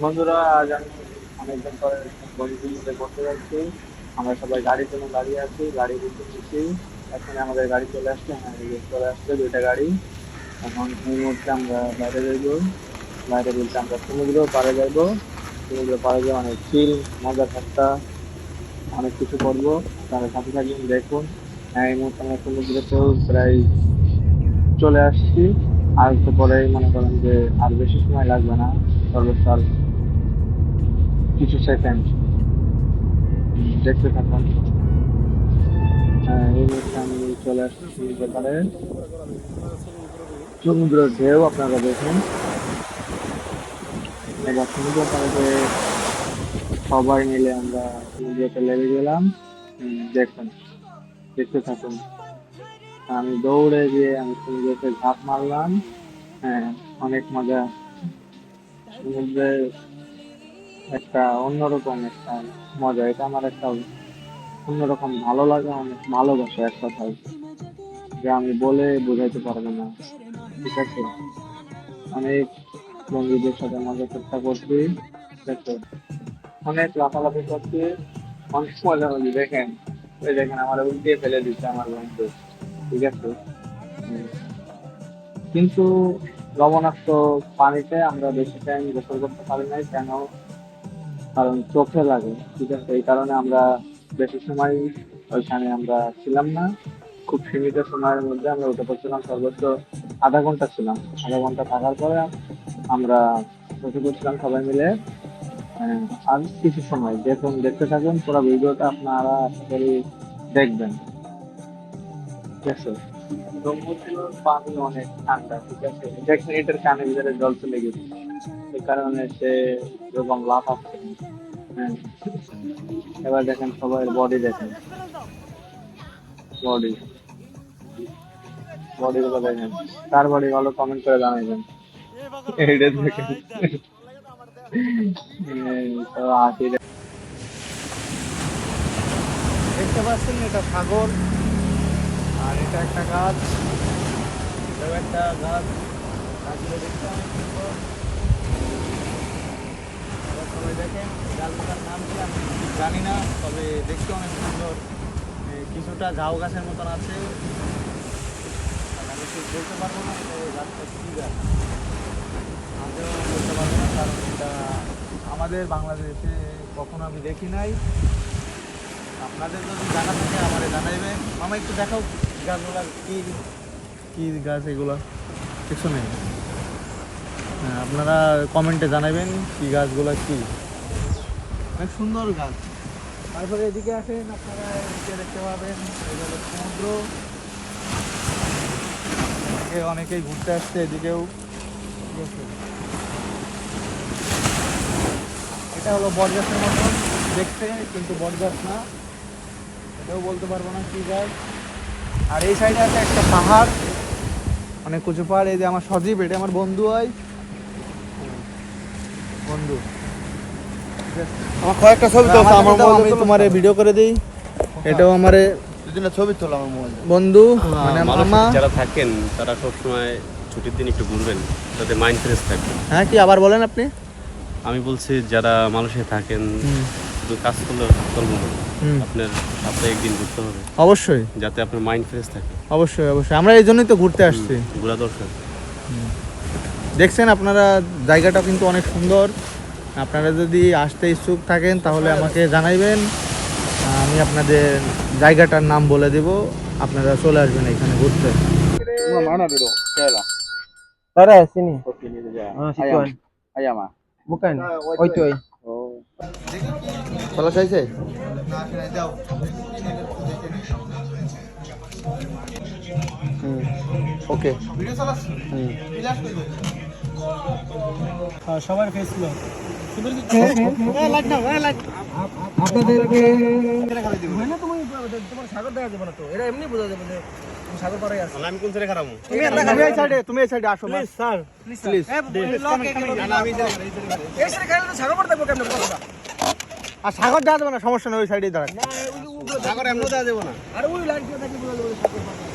বন্ধুরা, আজ আমি অনেকদিন পরে বন্ধুদের মিলে ঘুরতে যাচ্ছি। আমরা সবাই গাড়ির জন্য দাঁড়িয়ে আছি, গাড়ি বুকিং দিচ্ছি। এখন আমাদের গাড়ি চলে আসছে, হ্যাঁ এই যে চলে আসছে দুইটা গাড়ি। এখন এই মুহূর্তে আমরা বাইরে যাইবো। বাইরে বলতে আমরা সমুদ্র পাড়ে যাইবো। সমুদ্র পাড়ে গিয়ে অনেক চিল, মজা ঠাট্টা অনেক কিছু করবো। তার সাথে থাকবেন, দেখুন। হ্যাঁ, এই মুহূর্তে আমরা সমুদ্রতেও প্রায় চলে আসছি। আর একটু পরেই মনে করেন যে আর বেশি সময় লাগবে না, সর্বোচ্চ আর কিছু সেকেন্ড। দেখতে থাকুন। হ্যাঁ, এই মুহূর্তে আমি চলে আসছি সমুদ্র পাড়ে। সমুদ্রের ঢেউ আপনারা দেখুন। এবার সমুদ্র পাড়ে যে সবাই মিলে আমরা সমুদ্রতে লেগে গেলাম। দেখুন, দেখতে থাকুন। আমি দৌড়ে গিয়ে আমি সমুদ্রতে ঝাঁপ মারলাম। হ্যাঁ, অনেক মজা। সমুদ্রে একটা অন্যরকম একটা মজা, এটা আমার একটা অন্যরকম ভালো লাগে, অনেক ভালোবাসা এক কথায়, যে আমি বলে বোঝাইতে পারবো না। ঠিক আছে, অনেক বন্ধুদের সাথে মজা চেষ্টা করছি। ঠিক আছে, অনেক লাফালাফি করছি, অনেক মজা হচ্ছে। দেখেন, ওই দেখেন আমার উল্টিয়ে ফেলে দিচ্ছে আমার বন্ধু। ঠিক আছে। হুম। কিন্তু লবণাক্ত পানিতে আমরা বেশি টাইম গোসল করতে পারি নাই কেন? কারণ চোখে লাগে। ঠিক আছে, এই কারণে আমরা বেশি সময় ওইখানে আমরা ছিলাম না। খুব সীমিত সময়ের মধ্যে আমরা উঠে পড়ছিলাম, সর্বোচ্চ আধা ঘন্টা ছিলাম। আধা ঘন্টা থাকার পরে আমরা উঠে পড়ছিলাম সবাই মিলে। আহ, আর কিছু সময় দেখুন, দেখতে থাকুন পুরো ভিডিওটা, আপনারা আশা করি দেখবেন। ঠিক আছে। সমুদ্রের পানি অনেক ঠান্ডা। ঠিক আছে, দেখুন এটার কানের ভিতরে জল চলে গেছে, এই কারণে সে এরকম লাফাচ্ছে। হ্যাঁ, এবার দেখেন সবাই বডি দেখেন, বডি বডি গুলো দেখেন। কার বডি ভালো কমেন্ট করে জানাবেন। এইটা দেখেন। তো হাসি দেখতে পাচ্ছেন, এটা সাগর আর এটা একটা গাছ। এটাও একটা গাছ। গাছগুলো দেখতে অনেক সুন্দর। এবার সবাই দেখেন, গাছগুলোর নাম কি আমি ঠিক জানি না, তবে দেখতে অনেক সুন্দর। কিছুটা ঝাউ গাছের মতন আছে, আর আমি ঠিক বলতে পারবো না তো গাছটা কী গাছ। আমিও বলতে পারবো না, কারণ এটা আমাদের বাংলাদেশে কখনো আমি দেখি নাই। আপনাদের যদি জানা থাকে আমারে জানাইবেন। মামা একটু দেখাও গাছগুলা কি কি গাছ এগুলো, কিছু নেই। হ্যাঁ, আপনারা কমেন্টে জানাবেন কি গাছগুলা কি। অনেক সুন্দর গাছ। তারপরে এদিকে আসেন, আপনারা এদিকে দেখতে পাবেন এটা হলো সমুদ্র। এদিকে অনেকেই ঘুরতে আসছে, এদিকেও। ঠিক আছে, এটা হলো বটগাছের মতন দেখতে, কিন্তু বটগাছ না, এটাও বলতে পারবো না কি গাছ। আর এই সাইডে আছে একটা পাহাড়, অনেক উঁচু পাহাড়। এই যে আমার সজীব, এটা আমার বন্ধু হয়, বন্ধু। ঠিক আছে, আমার কয়েকটা ছবি তো আমার আমার আমি তোমার ভিডিও করে দিই। এটাও আমার দুদিনটা ছবি তোলা আমার মোবাইল। বন্ধু, মানে মালয়েশিয়াতে মামা। যারা থাকেন তারা সবসময় ছুটির দিন একটু ঘুরবেন, যাতে মাইন্ড ফ্রেশ থাকবে। হ্যাঁ, কি আবার বলেন আপনি? আমি বলছি যারা মালয়েশিয়ায় থাকেন শুধু কাজ করলে চলবে না, আপনার সপ্তাহে একদিন ঘুরতে হবে, অবশ্যই যাতে আপনার মাইন্ড ফ্রেশ থাকে। অবশ্যই অবশ্যই, আমরা এই জন্যই তো ঘুরতে আসছি। ঘোরা দরকার। দেখছেন আপনারা, জায়গাটা কিন্তু অনেক সুন্দর। আপনারা যদি আসতে ইচ্ছুক থাকেন তাহলে আমাকে জানাইবেন, আমি আপনাদের জায়গাটার নাম বলে দেব, আপনারা চলে আসবেন এখানে ঘুরতে। Mana dulu? Kela. Tara, sini. Sini saja. Situan. Ayam ah. Bukan. Oi tuh. Oh. Kalau saya sih. ওকে, সবার ফেস ছিল। আপনাদেরকে তোমার সাগর দেখা যাবে না তো, এটা এমনি বোঝা যাবে যে তুমি সাগর পাড়ে আছো। আমি কোন ছেড়ে খারাপ তুমি এই সাইডে আসো প্লিজ স্যার, প্লিজ এই সাইডে খাইলে তো সাগর পাড়ে দেখবো কেমনে কথা। আর সাগর দেওয়া যাবে না, সমস্যা নেই, ওই সাইডেই দাঁড়ায়। সাগর এমনি দেওয়া যাবে না। আর ওই লাইট দিয়ে থাকলে বোঝা যাবে সাগর পাড়ে।